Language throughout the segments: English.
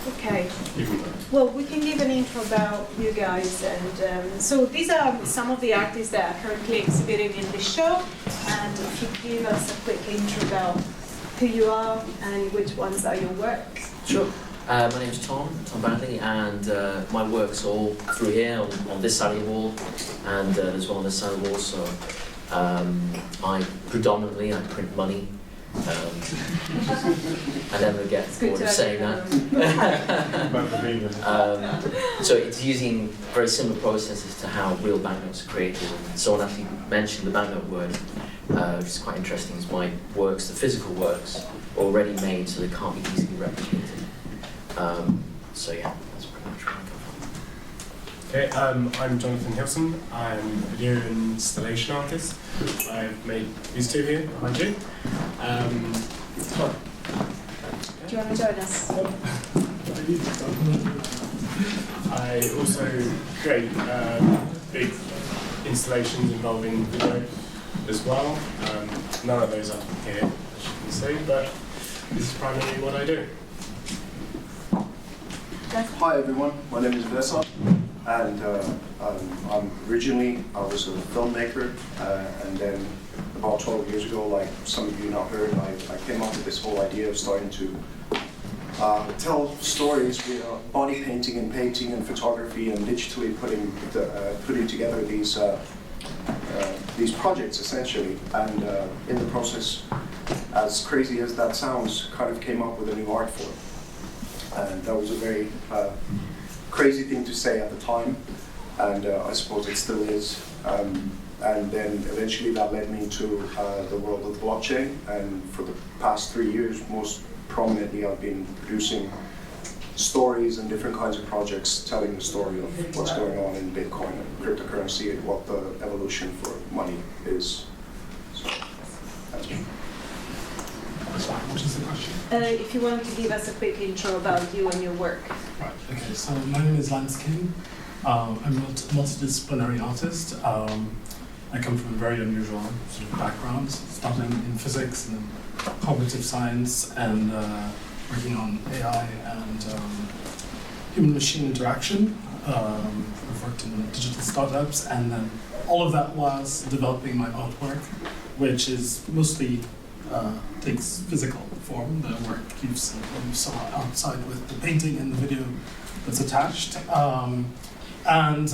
Okay. Well, we can give an intro about you guys, and so these are some of the artists that are currently exhibiting in this show. And if you give us a quick intro about who you are and which ones are your works. Sure. My name's Tom Badley, and my work's all through here on this side of the wall, and there's one on this side of the wall. So I predominantly print money. I never get bored of saying that. So it's using very similar processes to how real banknotes are created. And someone actually mentioned the banknote word, which is quite interesting. Is my works, the physical works, already made so they can't be easily replicated. So yeah, that's pretty much where I come from. Okay, I'm Johnathan Hillson. I'm a video installation artist. I've made these two here behind you. Do you want to join us? I also create big installations involving video as well. None of those are here, as you can see, but this is primarily what I do. Hi everyone, my name is VESA, and I was a filmmaker, and then about 12 years ago, like some of you now heard, I came up with this whole idea of starting to tell stories with body painting and painting and photography and digitally putting together these projects essentially, and in the process, as crazy as that sounds, kind of came up with a new art form. And that was a very crazy thing to say at the time, and I suppose it still is. And then eventually that led me to the world of blockchain, and for the past 3 years, most prominently, I've been producing stories and different kinds of projects telling the story of what's going on in Bitcoin and cryptocurrency and what the evolution for money is. So that's me. Which is the question? If you want to give us a quick intro about you and your work. Right, okay, so my name is Lance King. I'm a multidisciplinary artist. I come from a very unusual sort of background, starting in physics and cognitive science, and working on AI and human-machine interaction. I've worked in digital startups, and then all of that whilst developing my artwork, which is mostly takes physical form, the work you saw outside with the painting and the video that's attached. And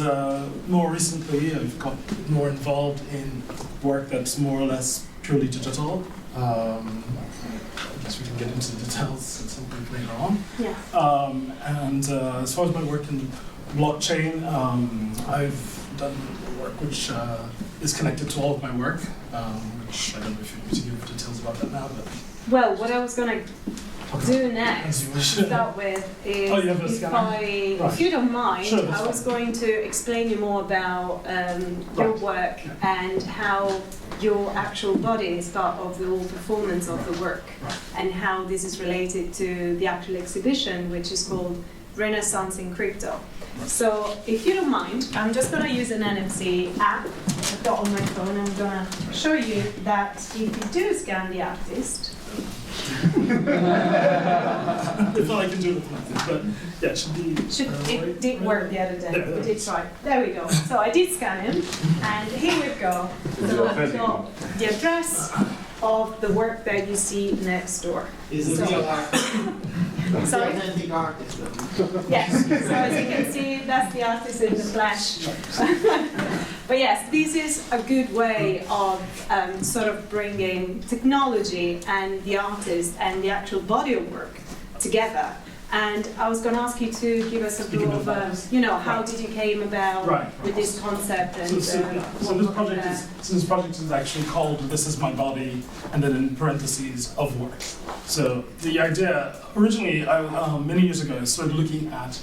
more recently, I've got more involved in work that's more or less purely digital. I guess we can get into the details at some point later on. Yeah. And as far as my work in blockchain, I've done work which is connected to all of my work, which I don't know if you want me to give details about that now. But Well, what I was going to do next, to start with, is if you don't mind, sure, I was going to explain you more about your work and how your actual body is part of the whole performance of the work, and how this is related to the actual exhibition, which is called Renaissance in Crypto. So, if you don't mind, I'm just going to use an NFC app I've got on my phone. I'm going to show you that if you do scan the artist, if I can do it, but yeah, it should be. It did work the other day. It did try. There we go. So I did scan him, and here we go. So I've got the address of the work that you see next door. Is it real artist? Sorry? Authentic artist. Yes. So as you can see, that's the artist in the flesh. But yes, this is a good way of sort of bringing technology and the artist and the actual body of work together. And I was going to ask you to give us a bit of, how did you came about with this concept? And so this project is actually called "This Is My Body," and then in parentheses of work. So the idea originally, many years ago, I started looking at.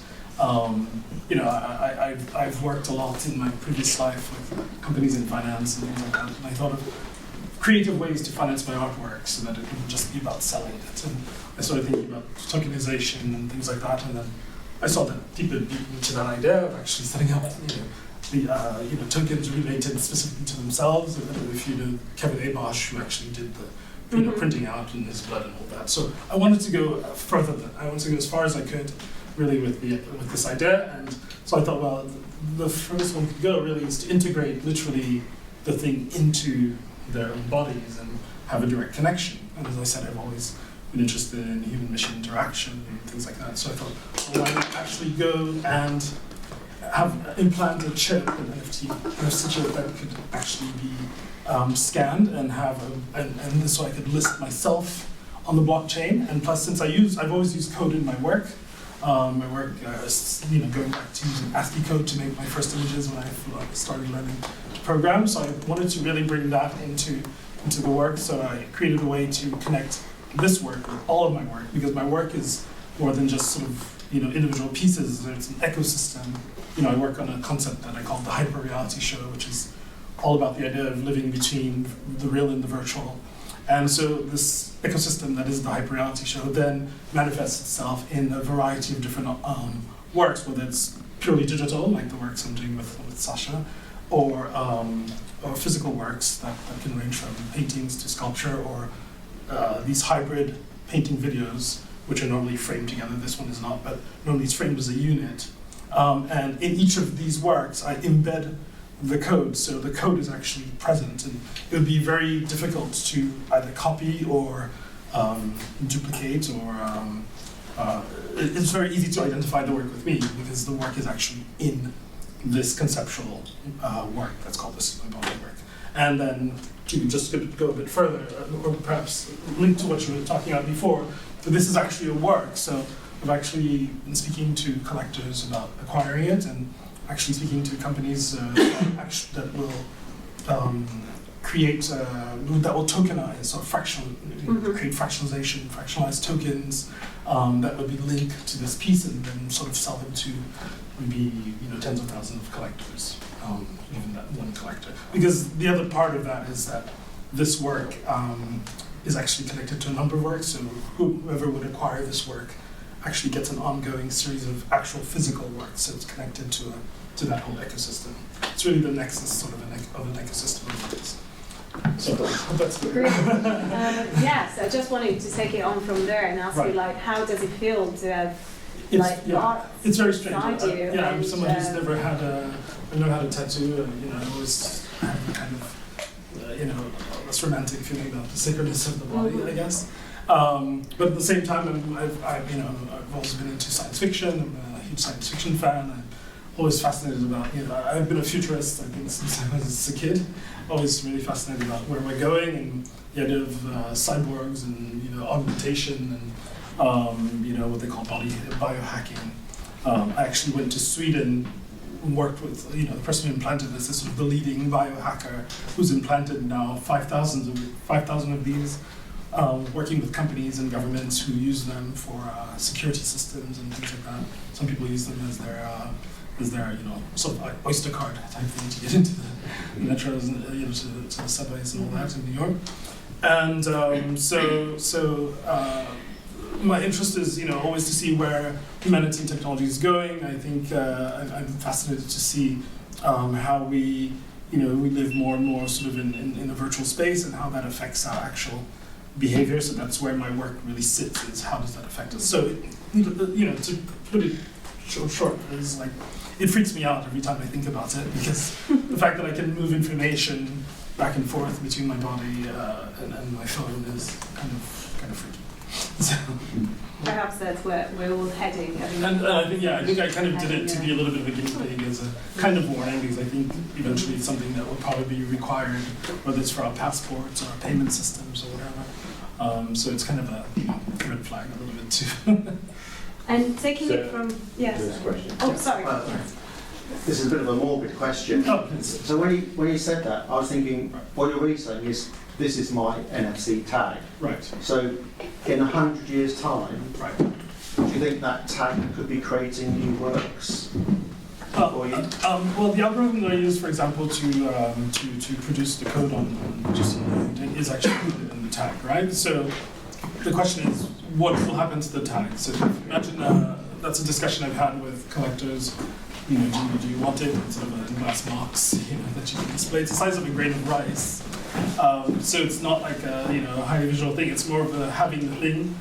I've worked a lot in my previous life with companies in finance and things like that, and I thought of creative ways to finance my artwork so that it wouldn't just be about selling it. And I started thinking about tokenization and things like that, and then I saw that deeper into that idea of actually setting up, tokens related specifically to themselves. And if you know Kevin Abosch, who actually did the printing out in his blood and all that. So I wanted to go further than I wanted to go as far as I could, really, with this idea. And so I thought, well, the first one could go really is to integrate literally the thing into their own bodies and have a direct connection. And as I said, I've always been interested in human-machine interaction and things like that. So I thought, well, why not actually go and implant a chip, an NFC chip that could actually be scanned and have and so I could list myself on the blockchain. And plus, since I've always used code in my work. Going back to using ASCII code to make my first images when I started learning to program. So I wanted to really bring that into the work. So I created a way to connect this work with all of my work, because my work is more than just sort of individual pieces. It's an ecosystem. I work on a concept that I call the hyper reality show, which is all about the idea of living between the real and the virtual. And so this ecosystem that is the hyper reality show then manifests itself in a variety of different works, whether it's purely digital, like the works I'm doing with Sasha, or physical works that can range from paintings to sculpture, or these hybrid painting videos, which are normally framed together. This one is not, but normally it's framed as a unit. And in each of these works, I embed the code, so the code is actually present, and it would be very difficult to either copy or duplicate, or it's very easy to identify the work with me because the work is actually in this conceptual work that's called This Is My Body work. And then to just go a bit further, or perhaps link to what you were talking about before, this is actually a work. So I've actually been speaking to collectors about acquiring it, and actually speaking to companies that will create, that will tokenize or create fractionalized tokens that would be linked to this piece, and then sort of sell them to maybe tens of thousands of collectors, even that one collector. Because the other part of that is that this work is actually connected to a number of works, so whoever would acquire this work actually gets an ongoing series of actual physical works, so it's connected to that whole ecosystem. It's really the nexus sort of an ecosystem of things. So that's great. Yes, I just wanted to take it on from there and ask you, like, how does it feel to have art? It's very strange. I'm someone who's never had a tattoo, and I always have a kind of this romantic feeling about the sacredness of the body, I guess. But at the same time, I've always been into science fiction. I'm a huge science fiction fan. I'm always fascinated about, I've been a futurist, I think, since I was a kid. Always really fascinated about where we're going, and the idea of cyborgs and augmentation and what they call biohacking. I actually went to Sweden and worked with the person who implanted this is sort of the leading biohacker, who's implanted now 5,000 of these. Working with companies and governments who use them for security systems and things like that. Some people use them as their sort of like Oyster card type thing to get into the metros and to the subways and all that in New York. And my interest is always to see where humanity and technology is going. I think I'm fascinated to see how we live more and more sort of in a virtual space, and how that affects our actual behavior. So that's where my work really sits, is how does that affect us. So to put it short, is like, it freaks me out every time I think about it, because the fact that I can move information back and forth between my body and my phone is kind of freaky. So, perhaps that's where we're all heading. And I think I kind of did it to be a little bit of a guinea pig, as a kind of warning, because I think eventually it's something that will probably be required, whether it's for our passports or our payment systems or whatever. So it's kind of a red flag a little bit too. And taking it from Question. Oh, sorry. This is a bit of a morbid question. So when you said that, I was thinking, what you're really saying is, this is my NFC tag. Right. So in 100 years' time, Right. do you think that tag could be creating new works for you? Well, the algorithm that I use, for example, to produce the code on GC is actually included in the tag, right? So the question is, what will happen to the tag? So imagine that's a discussion I've had with collectors. Do you want it in sort of a glass box, that you can display? It's the size of a grain of rice. So it's not like a highly visual thing. It's more of a having the thing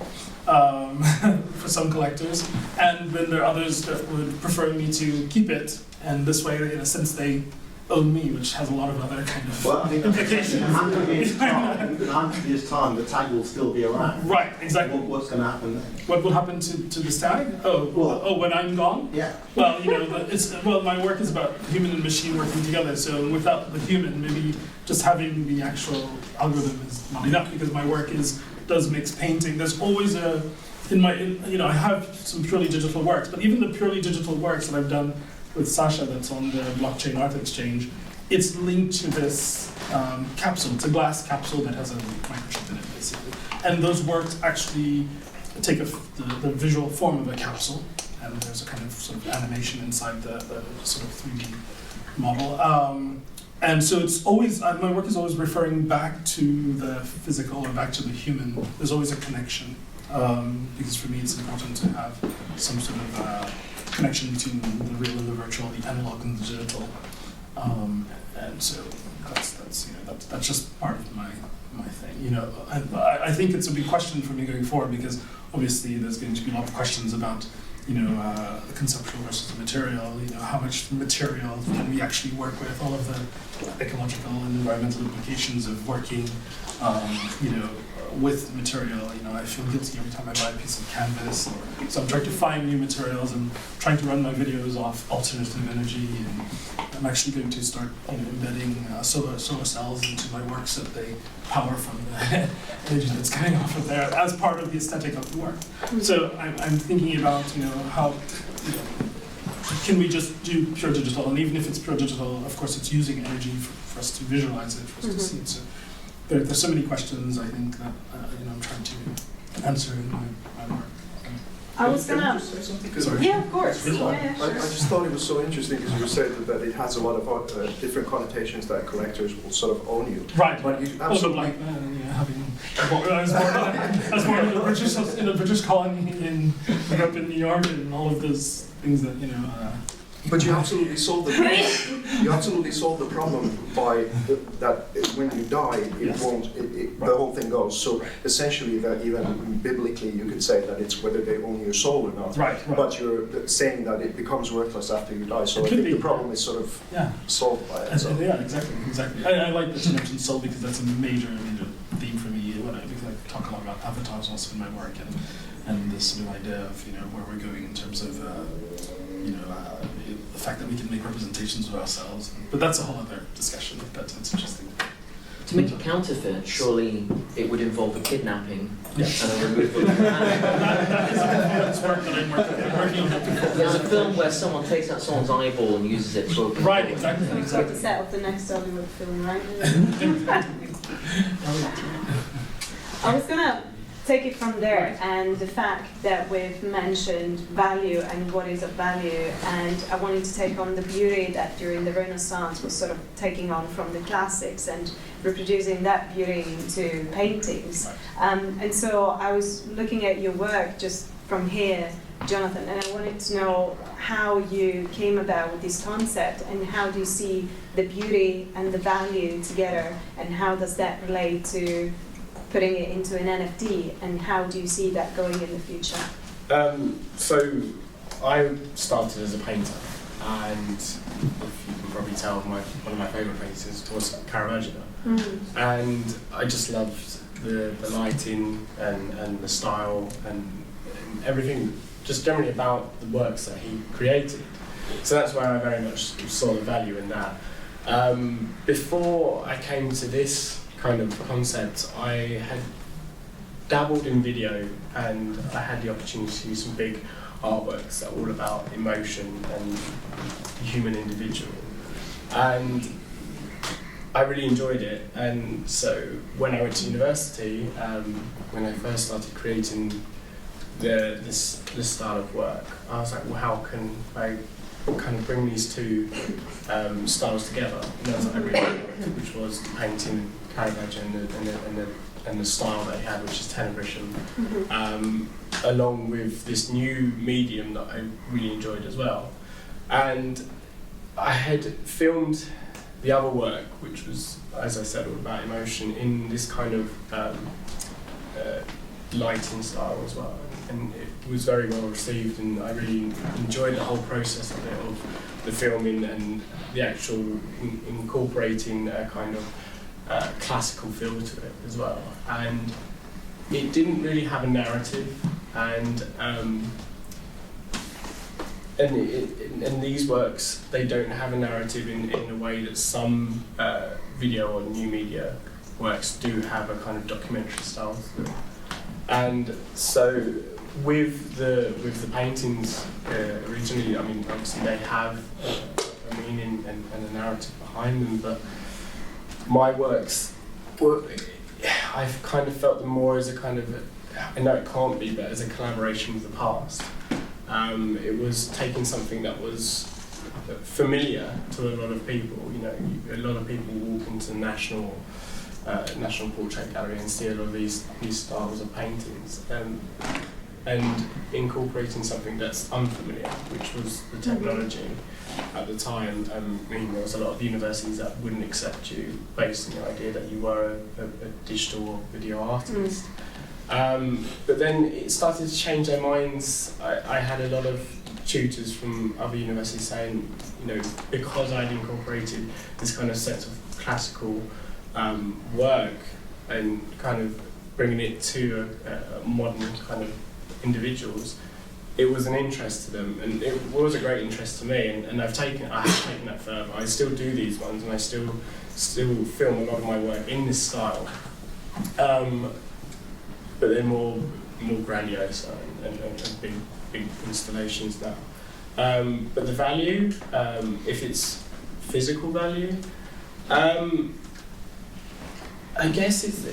for some collectors, and then there are others that would prefer me to keep it, and this way, in a sense, they own me, which has a lot of other kind of implications. In 100 years' time, the tag will still be around. Right, exactly. What's going to happen then? What will happen to this tag? When I'm gone? Yeah. Well, my work is about human and machine working together. So without the human, maybe just having the actual algorithm is not enough, because my work does mix painting. There's always I have some purely digital works, but even the purely digital works that I've done with Sasha, that's on the blockchain art exchange, it's linked to this capsule. It's a glass capsule that has a microchip in it, basically. And those works actually take the visual form of a capsule, and there's a kind of sort of animation inside the sort of 3D model. And so it's always, my work is always referring back to the physical or back to the human. There's always a connection, because for me it's important to have some sort of connection between the real and the virtual, the analog and the digital. And so that's just part of my thing. I think it's a big question for me going forward, because obviously there's going to be a lot of questions about the conceptual versus the material. How much material can we actually work with? All of the ecological and environmental implications of working, with material. I feel guilty every time I buy a piece of canvas. So I'm trying to find new materials and trying to run my videos off alternative energy. And I'm actually going to start embedding solar cells into my work so that they power from the energy that's coming off of there as part of the aesthetic of the work. So I'm thinking about how can we just do pure digital, and even if it's pure digital, of course it's using energy for us to visualize it, for us to see it. So there's so many questions I think that I'm trying to answer in my work. I was Can I gonna. just say something? 'Cause Yeah, of course. Sure. Yeah, I just thought it was so interesting because you said that it has a lot of different connotations that collectors will sort of own you. Right. But you Also, absolutely. like I was born in a British colony grew up in New York, and all of those things that But you absolutely solved the problem. You absolutely solved the problem by that when you die, it Yes. won't. The whole thing goes. So essentially, that even biblically, you could say that it's whether they own your soul or not. Right. But you're saying that it becomes worthless after you die. So It I could think be. the problem is sort of Yeah. solved by it. So. Yeah, exactly. I like that you mentioned soul, because that's a major theme for me. Because I talk a lot about avatars also in my work, and this sort of idea of where we're going in terms of the fact that we can make representations of ourselves. But that's a whole other discussion. That's interesting. To make it counterfeit, surely it would involve a kidnapping Yes. and a removal of the hand. That is a performance work that I'm working on. There's a film where someone takes out someone's eyeball and uses it to open. Right, exactly. The set of the next Hollywood film, right? I was gonna take it from there, and the fact that we've mentioned value and what is of value, and I wanted to take on the beauty that during the Renaissance was sort of taking on from the classics and reproducing that beauty into paintings. And so I was looking at your work just from here, Johnathan, and I wanted to know how you came about with this concept, and how do you see the beauty and the value together, and how does that relate to putting it into an NFT, and how do you see that going in the future? So I started as a painter, and if you can probably tell, one of my favourite painters was Caravaggio. And I just loved the lighting and the style and everything, just generally about the works that he created. So that's where I very much saw the value in that. Before I came to this kind of concept, I had dabbled in video, and I had the opportunity to do some big artworks that were all about emotion and the human individual. And I really enjoyed it, and so when I went to university, when I first started creating this style of work, I was like, well, how can I kind of bring these two styles together? And that's what I really liked, which was the painting Caravaggio and the style that he had, which is Tenebrism, along with this new medium that I really enjoyed as well. And I had filmed the other work, which was, as I said, all about emotion in this kind of lighting style as well. And it was very well received, and I really enjoyed the whole process of it, of the filming and the actual incorporating a kind of classical feel to it as well. And it didn't really have a narrative, and these works, they don't have a narrative in a way that some video or new media works do have a kind of documentary style to them. And so with the paintings originally, I mean, obviously they have a meaning and a narrative behind them, but my works, I've kind of felt them more as a kind of, I know it can't be, but as a collaboration with the past. It was taking something that was familiar to a lot of people. You know, a lot of people walk into the National Portrait Gallery and see a lot of these styles of paintings, and incorporating something that's unfamiliar, which was the technology at the time. I mean, there was a lot of universities that wouldn't accept you based on the idea that you were a digital or video artist. But then it started to change their minds. I had a lot of tutors from other universities saying, you know, because I'd incorporated this kind of sense of classical work and kind of bringing it to a modern kind of individuals, it was an interest to them, and it was a great interest to me. And I have taken that further. I still do these ones, and I still film a lot of my work in this style. But they're more grandiose and big installations now. But the value, if it's physical value, I guess it's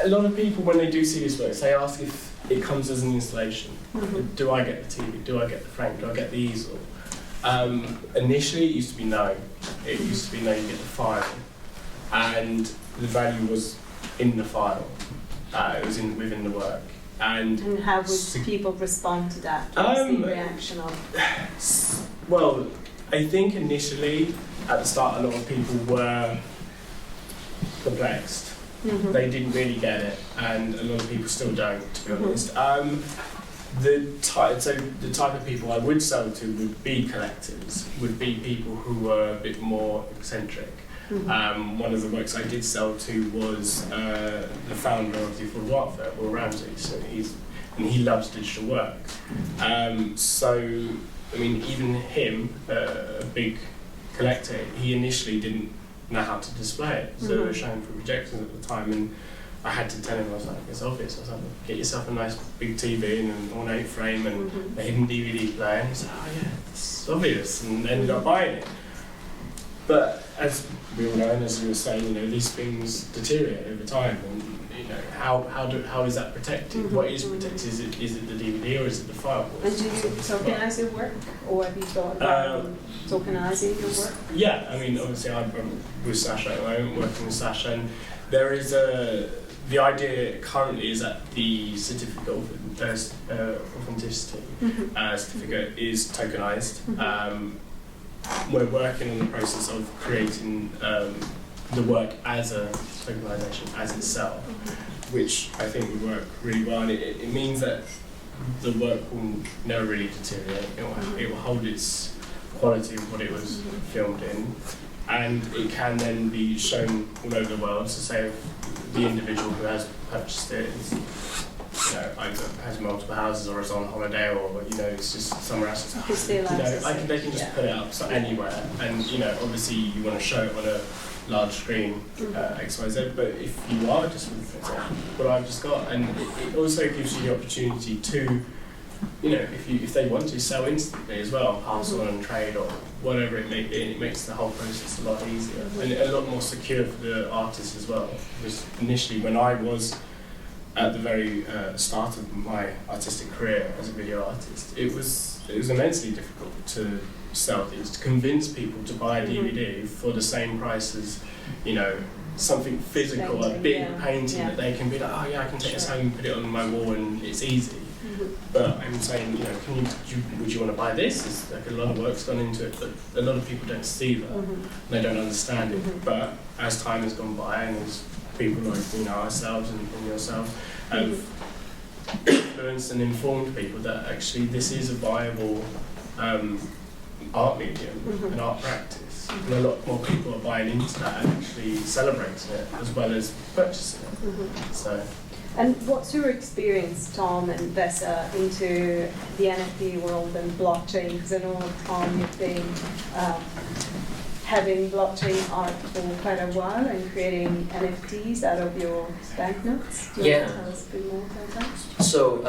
a lot of people, when they do see these works, they ask if it comes as an installation. Mm-hmm. Do I get the TV? Do I get the frame? Do I get the easel? Initially, it used to be no. It used to be no. You get the file, and the value was in the file. It was within the work. And how would people respond to that? What's the reaction of? Well, I think initially, at the start, a lot of people were perplexed. Mm-hmm. They didn't really get it, and a lot of people still don't, to be honest. The type of people I would sell to would be collectors, would be people who were a bit more eccentric. Mm-hmm. One of the works I did sell to was the founder of the Affordable Art Fair, Will Ramsey, so he loves digital work. So, I mean, even him, a big collector, he initially didn't know how to display it, so they were showing for projectors at the time, and I had to tell him, I was like, it's obvious. I was like, get yourself a nice big TV and an ornate frame and a hidden DVD player. And he's like, oh yeah, it's obvious, and ended up buying it. But as we all know, and as you were saying, you know, these things deteriorate over time, and you know, how is that protected? What is protected? Is it the DVD or is it the file? And do you tokenise your work, or have you thought about tokenising your work? Yeah, I mean, obviously I'm with Sasha at the moment, working with Sasha, and there is the idea currently is that the certificate of authenticity certificate is tokenised. We're working on the process of creating the work as a tokenisation as itself, which I think would work really well. And it means that the work will never really deteriorate. It will hold its quality of what it was filmed in, and it can then be shown all over the world. So say the individual who has purchased it is, you know, either has multiple houses or is on holiday, or you know, it's just somewhere else. They can just put it up anywhere, and you know, obviously you want to show it on a large screen, XYZ. But if you are just with what I've just got, and it also gives you the opportunity to, you know, if they want to sell instantly as well, pass on and trade or whatever it may be, and it makes the whole process a lot easier and a lot more secure for the artist as well. Because initially, when I was at the very start of my artistic career as a video artist, it was immensely difficult to sell these, to convince people to buy a DVD for the same price as, you know, something physical, a big painting that they can be like, oh yeah, I can take this home and put it on my wall and it's easy. But I'm saying, you know, would you want to buy this? It's like a lot of work's gone into it, but a lot of people don't see that. They don't understand it. But as time has gone by, and as people like, you know, ourselves and yourself have influenced and informed people that actually this is a viable art medium, an art practice. And a lot more people are buying into that and actually celebrating it as well as purchasing it. So. And what's your experience, Tom and VESA, into the NFT world and blockchain? Because I know, Tom, you've been having blockchain art for quite a while and creating NFTs out of your banknotes. Do you want to tell us a bit more about that? So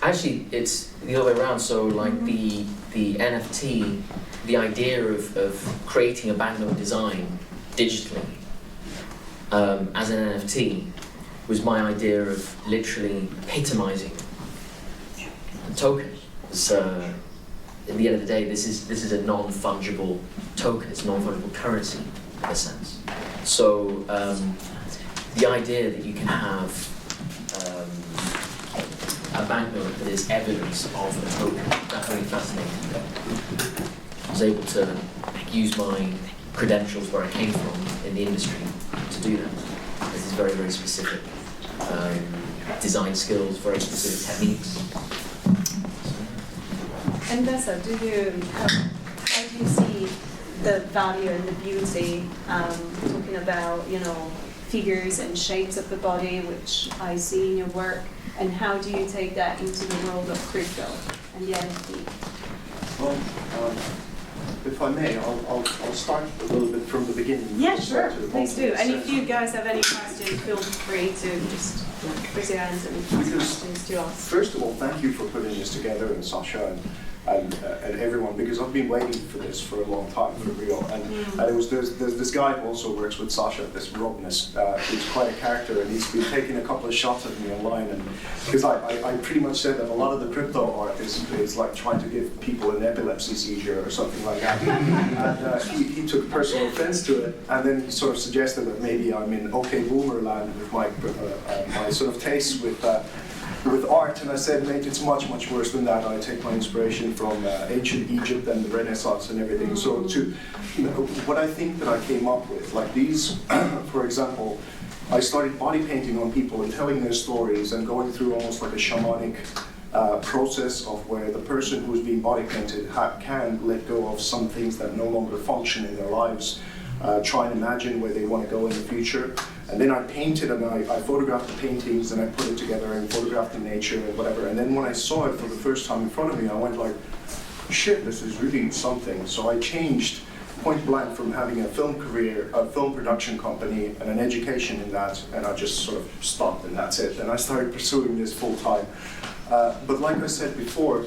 actually, it's the other way around. So like the NFT, the idea of creating a banknote design digitally as an NFT was my idea of literally epitomizing a token. So, at the end of the day, this is a non-fungible token. It's non-fungible currency in a sense. So the idea that you can have a banknote that is evidence of a token, that really fascinated me. I was able to use my credentials where I came from in the industry to do that. This is very, very specific. Design skills, very specific techniques. And VESA, how do you see the value and the beauty, talking about, you know, figures and shapes of the body, which I see in your work, and how do you take that into the world of crypto and the NFT? Well, if I may, I'll start a little bit from the beginning. Yeah, sure, please do. And if you guys have any questions, feel free to just raise your hands and ask questions to us. First of all, thank you for putting this together, and Sasha and everyone, because I've been waiting for this for a long time, for real. And it was there's this guy who also works with Sasha, this Robness, who's quite a character, and he's been taking a couple of shots at me online, and because I pretty much said that a lot of the crypto art is like trying to give people an epilepsy seizure or something like that. And he took personal offense to it, and then he sort of suggested that maybe I'm in OK Boomer land with my sort of taste with art, and I said, mate, it's much, much worse than that. I take my inspiration from ancient Egypt and the Renaissance and everything. So what I think that I came up with, like these, for example, I started body painting on people and telling their stories and going through almost like a shamanic process of where the person who's being body painted can let go of some things that no longer function in their lives, try and imagine where they want to go in the future. And then I painted and I photographed the paintings and I put it together and photographed the nature and whatever. And then when I saw it for the first time in front of me, I went like, shit, this is really something. So I changed point blank from having a film career, a film production company and an education in that, and I just sort of stopped and that's it. And I started pursuing this full time. But like I said before,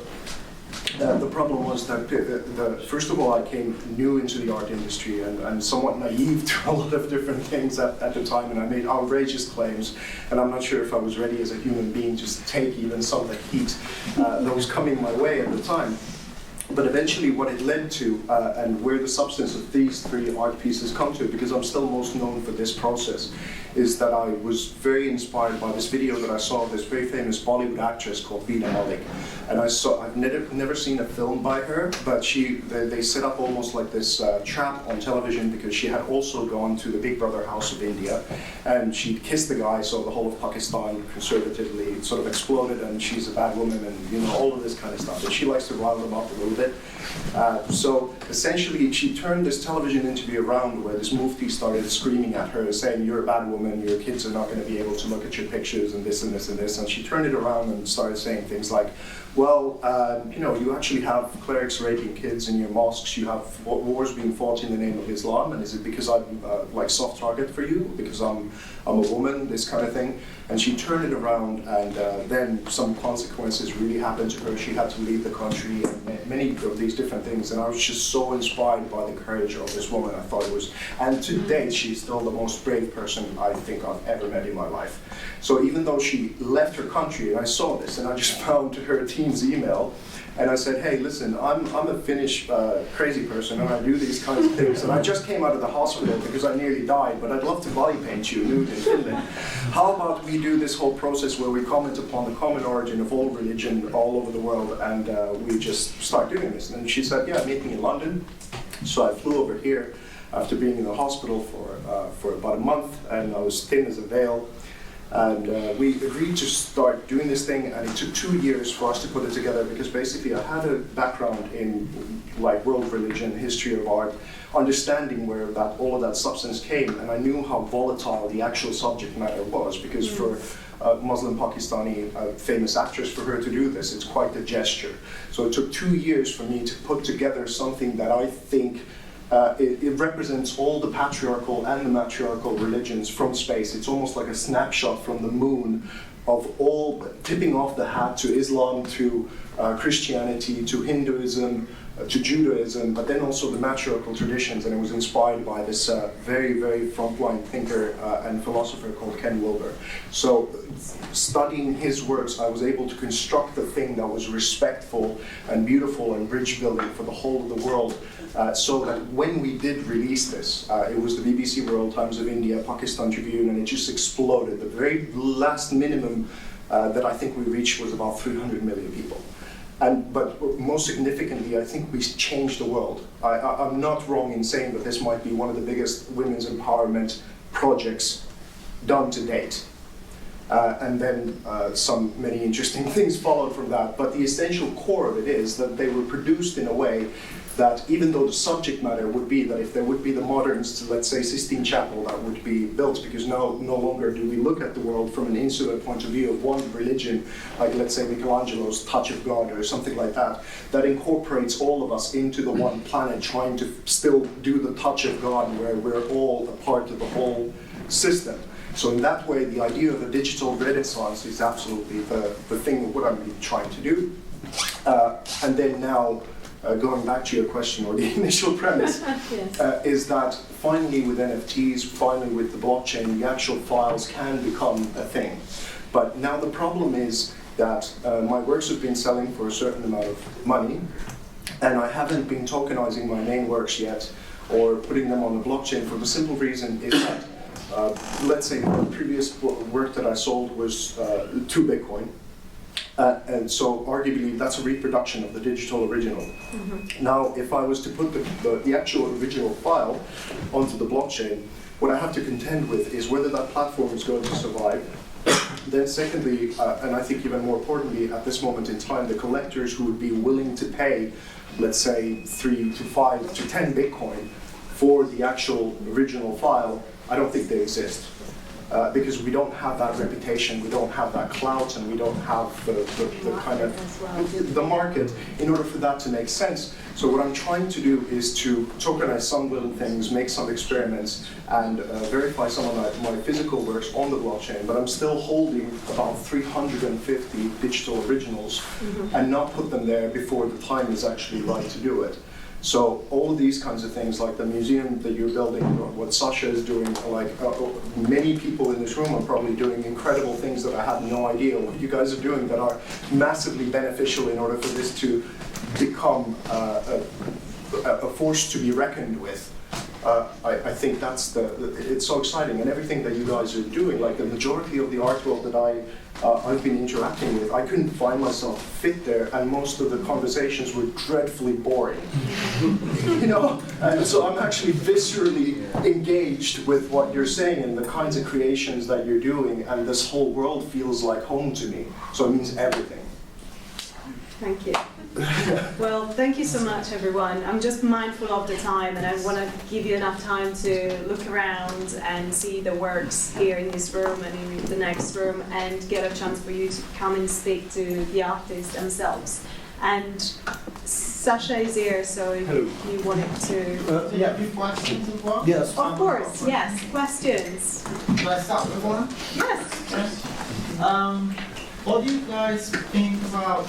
the problem was that, first of all, I came new into the art industry and somewhat naive to a lot of different things at the time, and I made outrageous claims, and I'm not sure if I was ready as a human being to take even some of the heat that was coming my way at the time. But eventually what it led to, and where the substance of these three art pieces come to, because I'm still most known for this process, is that I was very inspired by this video that I saw of this very famous Bollywood actress called Veena Malik. And I've never seen a film by her, but they set up almost like this trap on television, because she had also gone to the Big Brother house of India, and she'd kissed the guy, so the whole of Pakistan conservatively sort of exploded, and she's a bad woman, and you know, all of this kind of stuff. And she likes to rile them up a little bit. So essentially, she turned this television interview around where this mufti started screaming at her, saying, "You're a bad woman, your kids are not going to be able to look at your pictures," and this and this and this. And she turned it around and started saying things like, well, you know, you actually have clerics raping kids in your mosques, you have wars being fought in the name of Islam, and is it because I'm like soft target for you, because I'm a woman, this kind of thing. And she turned it around, and then some consequences really happened to her. She had to leave the country, and many of these different things. And I was just so inspired by the courage of this woman. I thought it was, and to date, she's still the most brave person I think I've ever met in my life. So even though she left her country, and I saw this, and I just found her team's email, and I said, hey, listen, I'm a Finnish crazy person, and I do these kinds of things, and I just came out of the hospital because I nearly died, but I'd love to body paint you nude in Finland. how about we do this whole process where we comment upon the common origin of all religion all over the world, and we just start doing this. And she said, yeah, meet me in London. So I flew over here after being in the hospital for about a month, and I was thin as a veil. And we agreed to start doing this thing, and it took 2 years for us to put it together, because basically I had a background in like world religion, history of art, understanding where all of that substance came, and I knew how volatile the actual subject matter was, because for a Muslim Pakistani famous actress, for her to do this, it's quite a gesture. So it took 2 years for me to put together something that I think it represents all the patriarchal and the matriarchal religions from space. It's almost like a snapshot from the moon of all, tipping off the hat to Islam, to Christianity, to Hinduism, to Judaism, but then also the matriarchal traditions. And it was inspired by this very, very frontline thinker and philosopher called Ken Wilber. So studying his works, I was able to construct a thing that was respectful and beautiful and bridge building for the whole of the world. So that when we did release this, it was the BBC World, Times of India, Pakistan Tribune, and it just exploded. The very last minimum that I think we reached was about 300 million people. But most significantly, I think we changed the world. I'm not wrong in saying that this might be one of the biggest women's empowerment projects done to date. And then many interesting things followed from that. But the essential core of it is that they were produced in a way that, even though the subject matter would be that if there would be the moderns, let's say Sistine Chapel, that would be built, because no longer do we look at the world from an insular point of view of one religion, like let's say Michelangelo's Touch of God or something like that, that incorporates all of us into the one planet, trying to still do the touch of God, where we're all a part of the whole system. So in that way, the idea of a digital renaissance is absolutely the thing of what I'm really trying to do. And then now, going back to your question, or the initial premise, yes. Is that finally with NFTs, finally with the blockchain, the actual files can become a thing. But now the problem is that my works have been selling for a certain amount of money, and I haven't been tokenizing my main works yet, or putting them on the blockchain, for the simple reason is that, let's say the previous work that I sold was 2 Bitcoin. And so arguably that's a reproduction of the digital original. Mm-hmm. Now, if I was to put the actual original file onto the blockchain, what I have to contend with is whether that platform is going to survive. Then secondly, and I think even more importantly at this moment in time, the collectors who would be willing to pay, let's say 3 to 5 to 10 Bitcoin for the actual original file, I don't think they exist. Because we don't have that reputation, we don't have that clout, and we don't have the kind of the market in order for that to make sense. So what I'm trying to do is to tokenize some little things, make some experiments, and verify some of my physical works on the blockchain, but I'm still holding about 350 digital originals, and not put them there before the time is actually right to do it. So all of these kinds of things, like the museum that you're building, what Sasha is doing, like many people in this room are probably doing incredible things that I have no idea what you guys are doing that are massively beneficial in order for this to become a force to be reckoned with. I think that's it's so exciting, and everything that you guys are doing, like the majority of the art world that I've been interacting with, I couldn't find myself fit there, and most of the conversations were dreadfully boring. You know, and so I'm actually viscerally engaged with what you're saying and the kinds of creations that you're doing, and this whole world feels like home to me. So it means everything. Thank you. Well, thank you so much, everyone. I'm just mindful of the time, and I want to give you enough time to look around and see the works here in this room and in the next room, and get a chance for you to come and speak to the artists themselves. And Sasha is here, so if you wanted to... Yeah, a few questions as well? Yes. Of course, yes. Questions? Should I start with one? Yes. What do you guys think about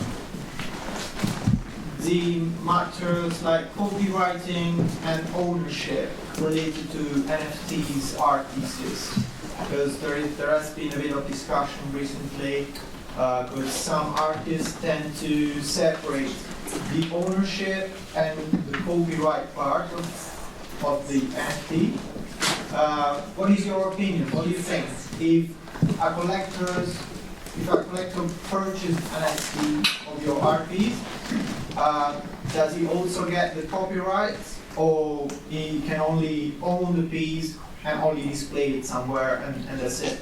the matters like copywriting and ownership related to NFTs, art pieces? Because there has been a bit of discussion recently, because some artists tend to separate the ownership and the copyright part of the NFT. What is your opinion? What do you think? If a collector purchases an NFT of your art piece, does he also get the copyrights, or he can only own the piece and only display it somewhere and that's it?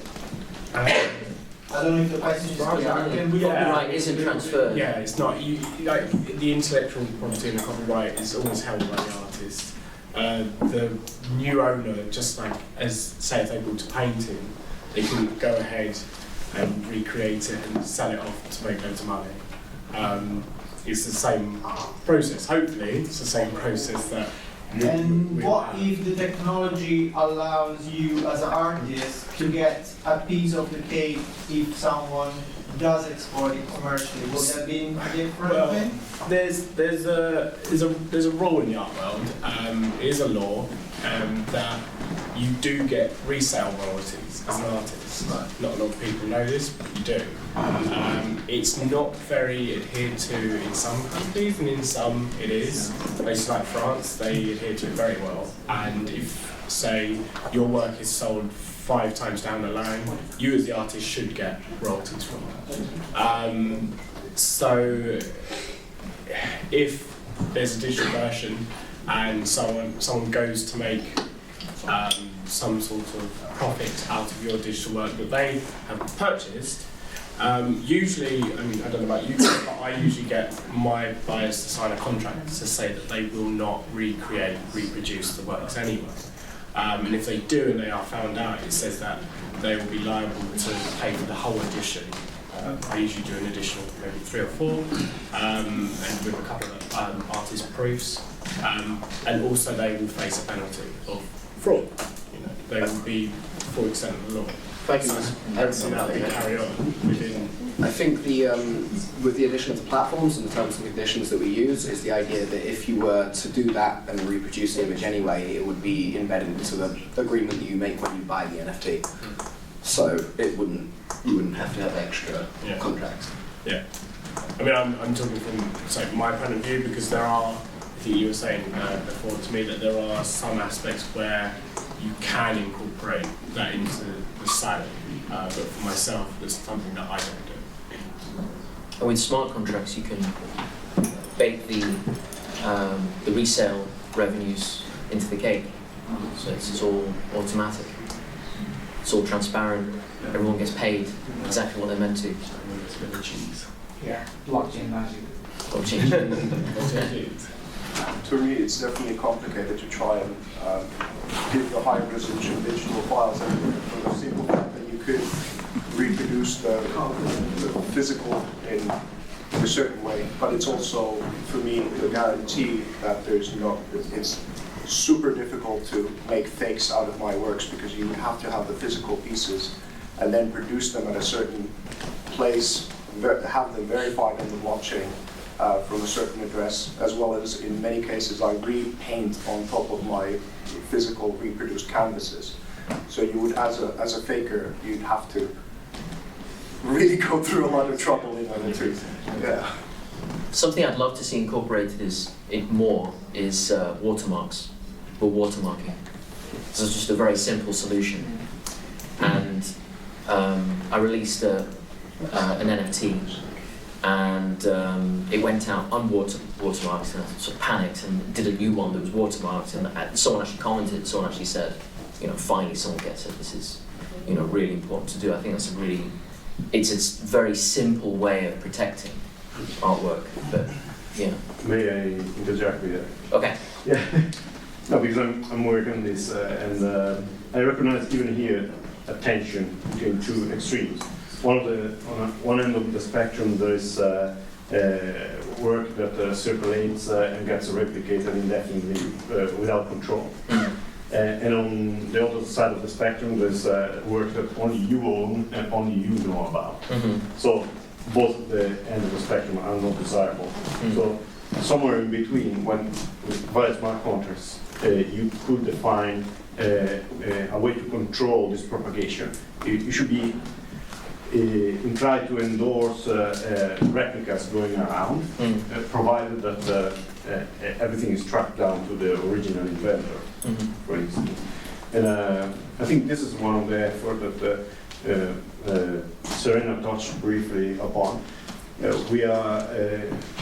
I don't know if the question is clear. Copyright isn't transferred. Yeah, it's not. Like the intellectual property and the copyright is always held by the artist. The new owner, just like as say if they bought a painting, they can go ahead and recreate it and sell it off to make loads of money. It's the same process. Hopefully, it's the same process that. And what if the technology allows you as an artist to get a piece of the cake if someone does export it commercially? Would that be a different thing? There's a rule in the art world. It is a law that you do get resale royalties as an artist. Not a lot of people know this, but you do. It's not very adhered to in some countries, and in some it is. Places like France, they adhere to it very well. And if, say, your work is sold 5 times down the line, you as the artist should get royalties from it. So, if there's a digital version and someone goes to make some sort of profit out of your digital work that they have purchased, usually, I mean, I don't know about you, but I usually get my buyers to sign a contract to say that they will not reproduce the works anyway. And if they do and they are found out, it says that they will be liable to pay for the whole edition. I usually do an edition of maybe 3 or 4, and with a couple of artist proofs. And also they will face a penalty of fraud. You know, they will be full extent of the law. Thank you. I think with the addition of the platforms and the terms and conditions that we use is the idea that if you were to do that and reproduce the image anyway, it would be embedded into the agreement that you make when you buy the NFT. So you wouldn't have to have extra contracts. Yeah. I mean, I'm talking from my point of view, because there are, I think you were saying before to me that there are some aspects where you can incorporate that into the sale, but for myself, it's something that I don't do. And with smart contracts, you can bake the resale revenues into the cake, so it's all automatic. It's all transparent. Everyone gets paid exactly what they're meant to. Yeah, blockchain magic. To me, it's definitely complicated to try and give the high-resolution digital files, and for the simple fact that you could reproduce the physical in a certain way, but it's also, for me, the guarantee that it's super difficult to make fakes out of my works, because you would have to have the physical pieces and then produce them at a certain place, have them verified on the blockchain from a certain address, as well as in many cases I repaint on top of my physical reproduced canvases. So you would, as a faker, you'd have to really go through a lot of trouble in order to, yeah. Something I'd love to see incorporated more is watermarks, or watermarking. So it's just a very simple solution. And I released an NFT, and it went out unwatermarked, and I sort of panicked and did a new one that was watermarked, and someone actually commented, someone actually said, finally someone gets it, this is, really important to do. I think that's it's a very simple way of protecting artwork, but yeah. May I interject with that? Okay. Yeah. No, because I'm working on this, and I recognize even here a tension between 2 extremes. On one end of the spectrum, there is work that circulates and gets replicated indefinitely without control. And on the other side of the spectrum, there's work that only you own and only you know about. So both the ends of the spectrum are not desirable. So somewhere in between, with various smart contracts, you could define a way to control this propagation. You should be inclined to endorse replicas going around, provided that everything is tracked down to the original inventor, for instance. And I think this is one of the efforts that Serena touched briefly upon. We are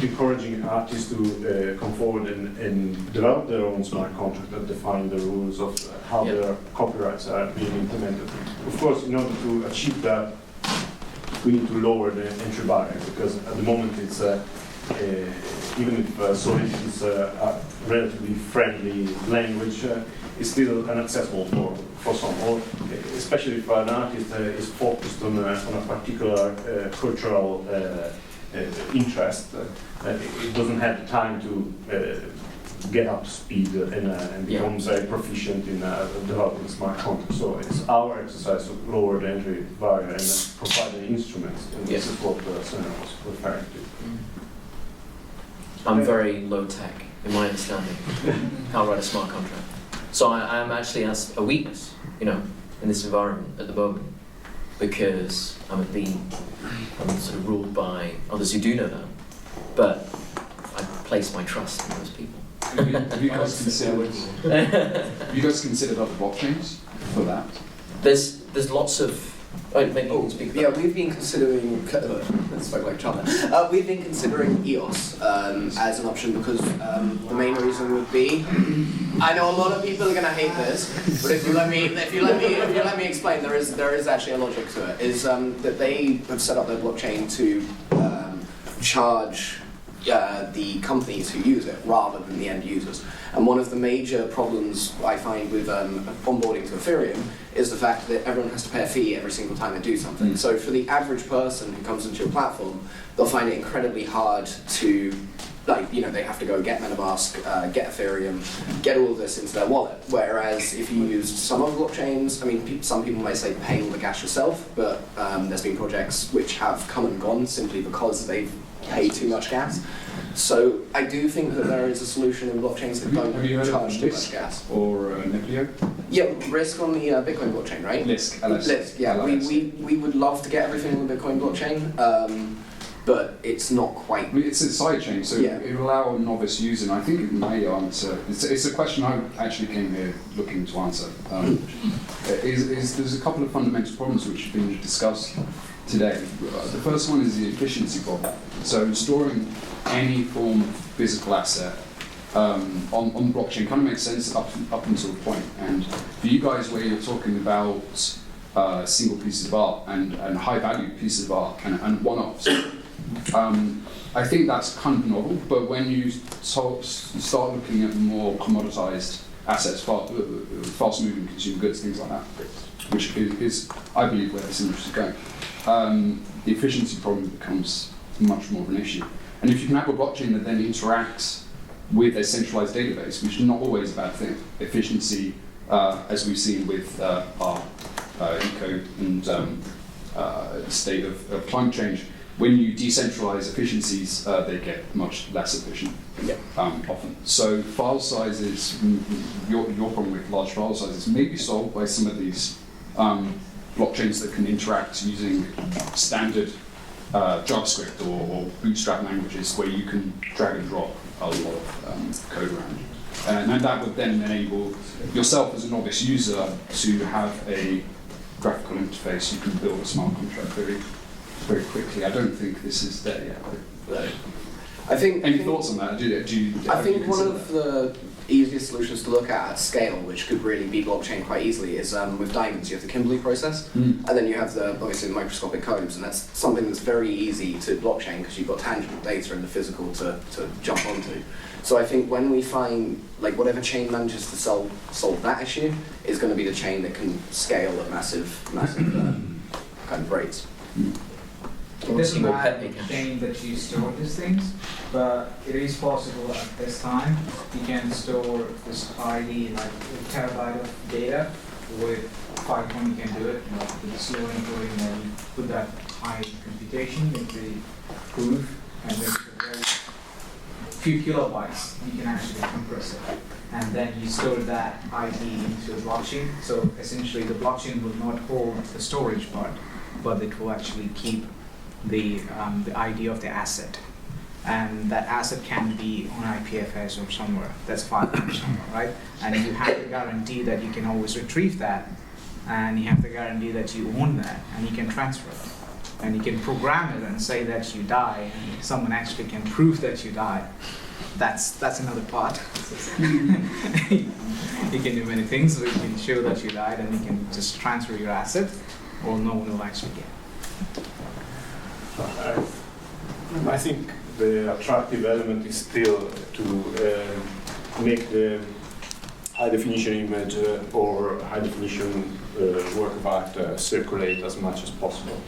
encouraging artists to come forward and develop their own smart contract that define the rules of how their copyrights are being implemented. Of course, in order to achieve that, we need to lower the entry barrier, because at the moment it's even if Solid is a relatively friendly language, it's still inaccessible for some, or especially if an artist is focused on a particular cultural interest, it doesn't have the time to get up to speed and become very proficient in developing smart contracts. So it's our exercise to lower the entry barrier and provide the instruments, and this is what Sena was referring to. I'm very low tech in my understanding. Can't write a smart contract. So I am actually as a weakness, in this environment at the moment, because I'm sort of ruled by others who do know that. But I place my trust in those people. Have you guys considered other blockchains for that? There's lots of. Maybe you can speak. Yeah, we've been considering. Let's speak like China. We've been considering EOS as an option because the main reason would be. I know a lot of people are going to hate this, but if you let me explain, there is actually a logic to it. Is that they have set up their blockchain to charge the companies who use it rather than the end users. And one of the major problems I find with onboarding to Ethereum is the fact that everyone has to pay a fee every single time they do something. So for the average person who comes into your platform, they'll find it incredibly hard to, they have to go get MetaMask, get Ethereum, get all of this into their wallet. Whereas if you used some other blockchains, some people may say pay all the gas yourself, but there's been projects which have come and gone simply because they've paid too much gas. So I do think that there is a solution in blockchains that don't charge too much gas. Or Neplio? Yeah, Risk on the Bitcoin blockchain, right? Lisk, Lisk, yeah. We would love to get everything on the Bitcoin blockchain, but it's not quite. It's a sidechain, so it will allow a novice user, and I think it may answer. It's a question I actually came here looking to answer. There's a couple of fundamental problems which have been discussed today. The first one is the efficiency problem. So storing any form of physical asset on blockchain kind of makes sense up until a point. And for you guys, where you're talking about single pieces of art and high value pieces of art and one-offs, I think that's kind of novel. But when you start looking at more commoditized assets, fast-moving consumer goods, things like that, which is, I believe, where this industry is going, the efficiency problem becomes much more of an issue. And if you can have a blockchain that then interacts with a centralized database, which is not always a bad thing, efficiency, as we've seen with our eco and state of climate change, when you decentralize efficiencies, they get much less efficient often. So file sizes, your problem with large file sizes may be solved by some of these blockchains that can interact using standard JavaScript or Bootstrap languages where you can drag and drop a lot of code around. And that would then enable yourself as a novice user to have a graphical interface. You can build a smart contract very quickly. I don't think this is there yet. Any thoughts on that? I think one of the easiest solutions to look at scale, which could really be blockchain quite easily, is with diamonds. You have the Kimberley process, and then you have obviously the microscopic codes, and that's something that's very easy to blockchain because you've got tangible data in the physical to jump onto. So I think when we find, whatever chain manages to solve that issue is going to be the chain that can scale at massive kind of rates. It doesn't matter the chain that you store these things, but it is possible at this time you can store this ID, like a terabyte of data. With Python you can do it, with the slow encoding, and you put that high computation into the proof, and there's a very few kilobytes you can actually compress it. And then you store that ID into a blockchain. So essentially the blockchain will not hold the storage part, but it will actually keep the ID of the asset, and that asset can be on IPFS or somewhere that's filed somewhere, right? And you have the guarantee that you can always retrieve that and you have the guarantee that you own that, and you can transfer it. And you can program it and say that you die, and someone actually can prove that you died. That's another part. You can do many things, so you can show that you died, and you can just transfer your asset, or no one will actually get it. I think the attractive element is still to make the high definition image or high definition work of art circulate as much as possible.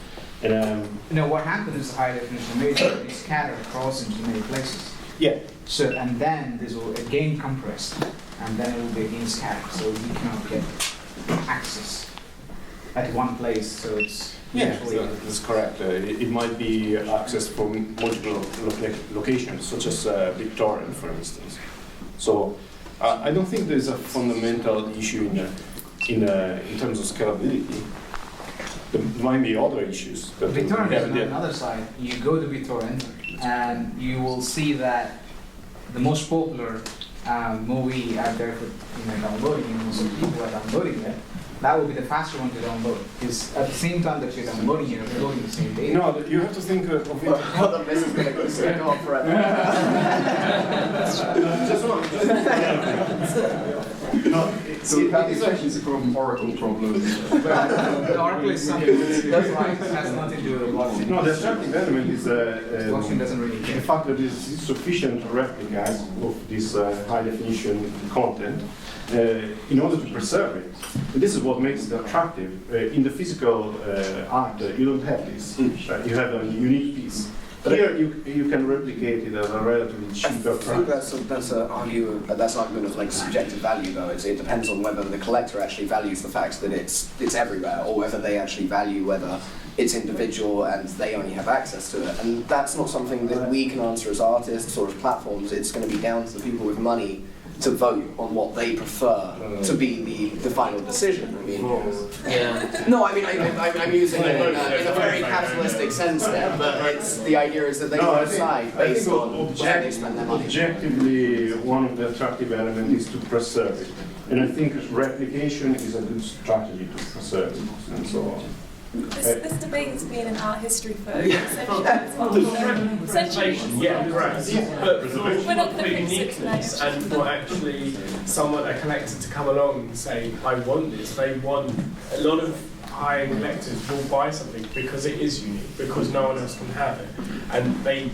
And what happens is high definition image will be scattered across into many places. yeah. So, and then this will again compressed, and then it will be again scattered, so you cannot get access at one place. So it's usually that's correct. It might be accessed from multiple locations, such as BitTorrent, for instance. So I don't think there's a fundamental issue in terms of scalability. There might be other issues. That BitTorrent is on another side. You go to BitTorrent, and you will see that the most popular movie out there for downloading, and most of the people are downloading it. That will be the faster one to download. Because at the same time that you're downloading, you're uploading the same data. No, you have to think of it. Well, this is going to go on forever. Just one. So these questions are from Oracle problems. The Oracle is something that's right. It has nothing to do with blockchain. No, the attractive element is Blockchain doesn't really the care. fact that there is sufficient replicas of this high definition content in order to preserve it. And this is what makes it attractive. In the physical art, you don't have this. You have a unique piece. But here you can replicate it at a relatively cheaper I think price. that's an argument of like subjective value, though. It depends on whether the collector actually values the fact that it's everywhere, or whether they actually value whether it's individual and they only have access to it. And that's not something that we can answer as artists or as platforms. It's going to be down to the people with money to vote on what they prefer to be the final decision. I mean, Yeah. no, I mean I'm using it in a very capitalistic sense there, but the idea is that they will decide based on where they spend their money. Objectively, one of the attractive elements is to preserve it. And I think replication is a good strategy to preserve it, and so on. This debate has been in art history for centuries. Yeah, correct. But We're not for going to fix it uniqueness tonight. and for actually a collector to come along and say, I want this, they want, a lot of high-end collectors will buy something because it is unique, because no one else can have it. And they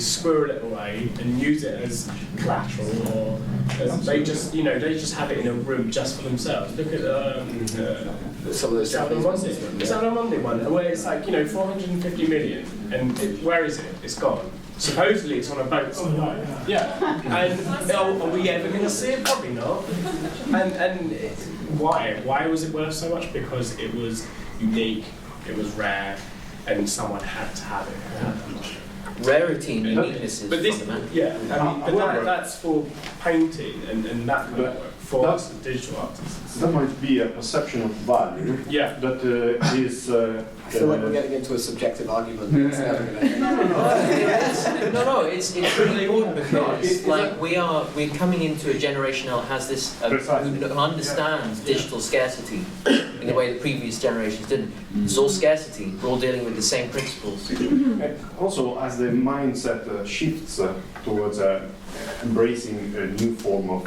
squirrel it away and use it as collateral, or they just have it in a room just for themselves. Look at Some of those Scalability one, where it's like 450 million, and where is it? It's gone. Supposedly it's on a boat somewhere. Yeah. And are we ever going to see it? Probably not. And why? Why was it worth so much? Because it was unique, it was rare, and someone had to have it. Rarity and uniqueness is But this, fundamental. yeah, that's for painting and that kind of work. For us, the digital artists. That might be a perception of value. Yeah. That is. I feel like we're getting into a subjective argument. It's never gonna end. No, it's really important because we're coming into a generation now that has this who understands digital scarcity in the way the previous generations didn't. It's all scarcity. We're all dealing with the same principles. Also, as the mindset shifts towards embracing a new form of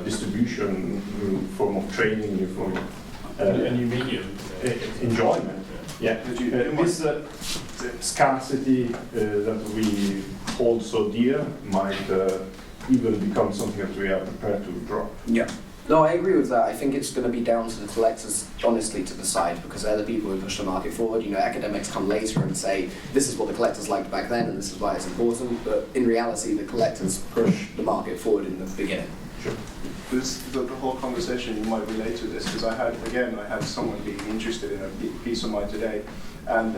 distribution, new form of trading, new form of A new medium. enjoyment. Yeah, this scarcity that we hold so dear might even become something that we are prepared to drop. Yeah. No, I agree with that. I think it's going to be down to the collectors, honestly, to decide, because they're the people who push the market forward. Academics come later and say, this is what the collectors liked back then, and this is why it's important. But in reality, the collectors push the market forward in the beginning. Sure. The whole conversation, you might relate to this, because I had someone being interested in a piece of mine today, and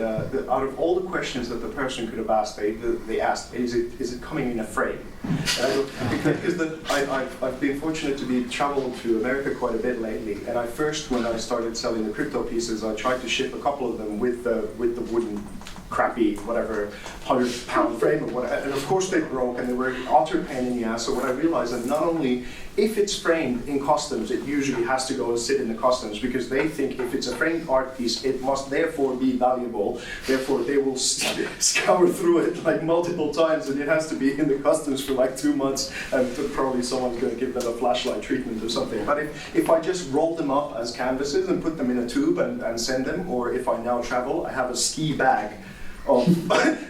out of all the questions that the person could have asked, they asked, is it coming in a frame? Because I've been fortunate to travel to America quite a bit lately, and when I started selling the crypto pieces, I tried to ship a couple of them with the wooden crap crappy, whatever, £100 frame or whatever. And of course they broke and they were utter pain in the ass. So what I realized that not only if it's framed in customs, it usually has to go and sit in the customs because they think if it's a framed art piece, it must therefore be valuable. Therefore, they will scour through it like multiple times, and it has to be in the customs for like 2 months, and probably someone's going to give them a flashlight treatment or something. But if I just roll them up as canvases and put them in a tube and send them, or if I now travel, I have a ski bag of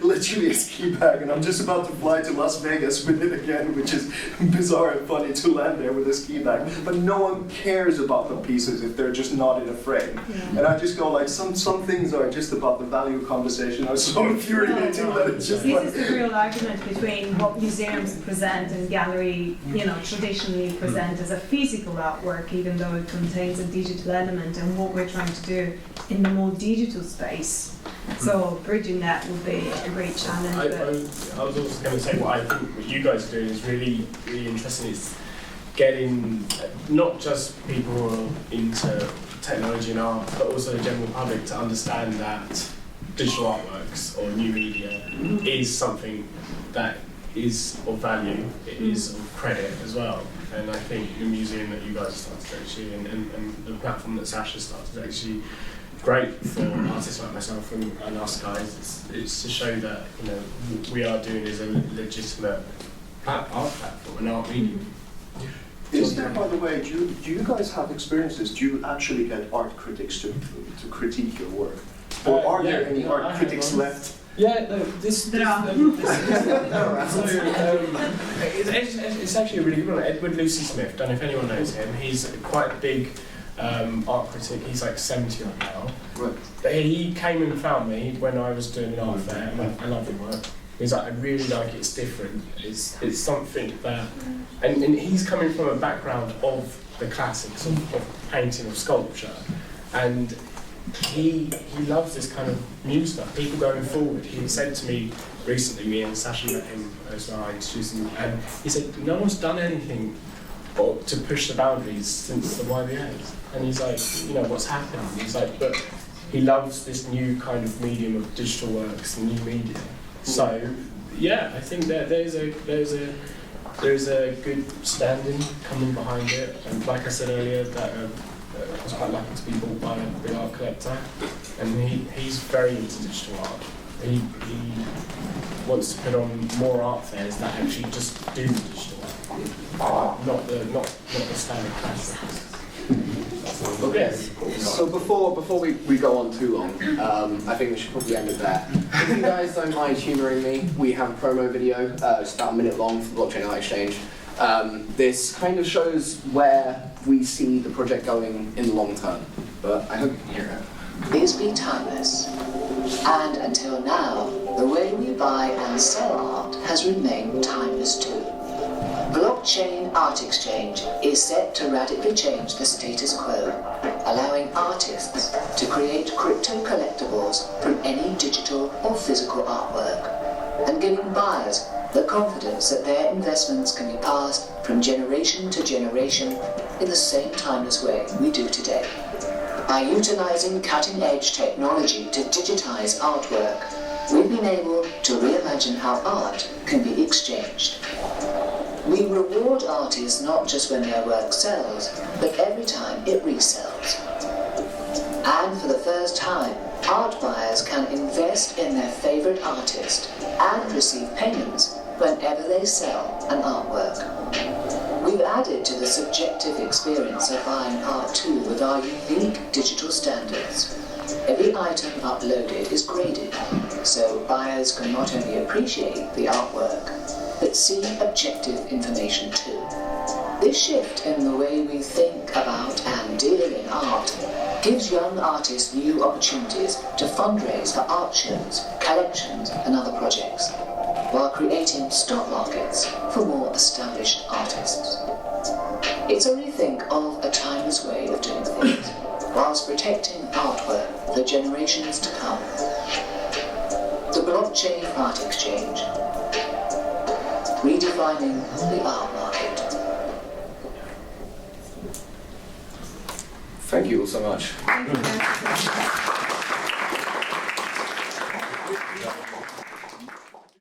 literally a ski bag, and I'm just about to fly to Las Vegas with it again, which is bizarre and funny to land there with a ski bag. But no one cares about the pieces if they're just not in a frame. Yeah. And I just go like, some things are just about the value conversation are so infuriating that it's just This is the real argument between what museums present and gallery, traditionally present as a physical artwork, even though it contains a digital element, and what we're trying to do in the more digital space. So bridging that would be a great challenge. I was also going to say what I think what you guys are doing is really, really interesting. It's getting not just people who are into technology and art, but also the general public to understand that digital artworks or new media is something that is of value, it is of credit as well. And I think the museum that you guys started actually, and the platform that Sasha started actually, great for artists like myself and us guys. It's to show that what we are doing is a legitimate art platform, an art medium. Is there, by the way, do you guys have experiences? Do you actually get art critics to critique your work, or are there any art critics left? Yeah, no, it's actually a really good one. Edward Lucy Smith. Don't know if anyone knows him. He's quite a big art critic. He's like 70 odd now. Right. But he came and found me when I was doing an art fair, and I love your work. He's like, I really like it, it's different. It's something that, and he's coming from a background of the classics of painting, of sculpture, and he loves this kind of new stuff. People going forward. He said to me recently, me and Sasha met him as well, I introduced him, and he said, no one's done anything to push the boundaries since the YBAs. And he's like, what's happening? He's like, but he loves this new kind of medium of digital works and new media. So, yeah, I think that there's a good standing coming behind it. And like I said earlier, that I was quite lucky to be bought by a big art collector, and he's very into digital art. He wants to put on more art fairs that actually just do digital art, not the standard classics. Okay, so before we go on too long, I think we should probably end it there. If you guys don't mind humouring me, we have a promo video, it's about a minute long for the Blockchain Art Exchange. This kind of shows where we see the project going in the long term, but I hope you can hear it. These be timeless, and until now, the way we buy and sell art has remained timeless too. Blockchain Art Exchange is set to radically change the status quo, allowing artists to create crypto collectibles from any digital or physical artwork, and giving buyers the confidence that their investments can be passed from generation to generation in the same timeless way we do today. By utilizing cutting-edge technology to digitize artwork, we've been able to reimagine how art can be exchanged. We reward artists not just when their work sells, but every time it resells. And for the first time, art buyers can invest in their favorite artist and receive payments whenever they sell an artwork. We've added to the subjective experience of buying art too with our unique digital standards. Every item uploaded is graded, so buyers can not only appreciate the artwork, but see objective information too. This shift in the way we think about and deal in art gives young artists new opportunities to fundraise for art shows, collections and other projects, while creating stock markets for more established artists. It's a rethink of a timeless way of doing things, whilst protecting artwork for generations to come. The Blockchain Art Exchange, redefining the art market. Thank you all so much.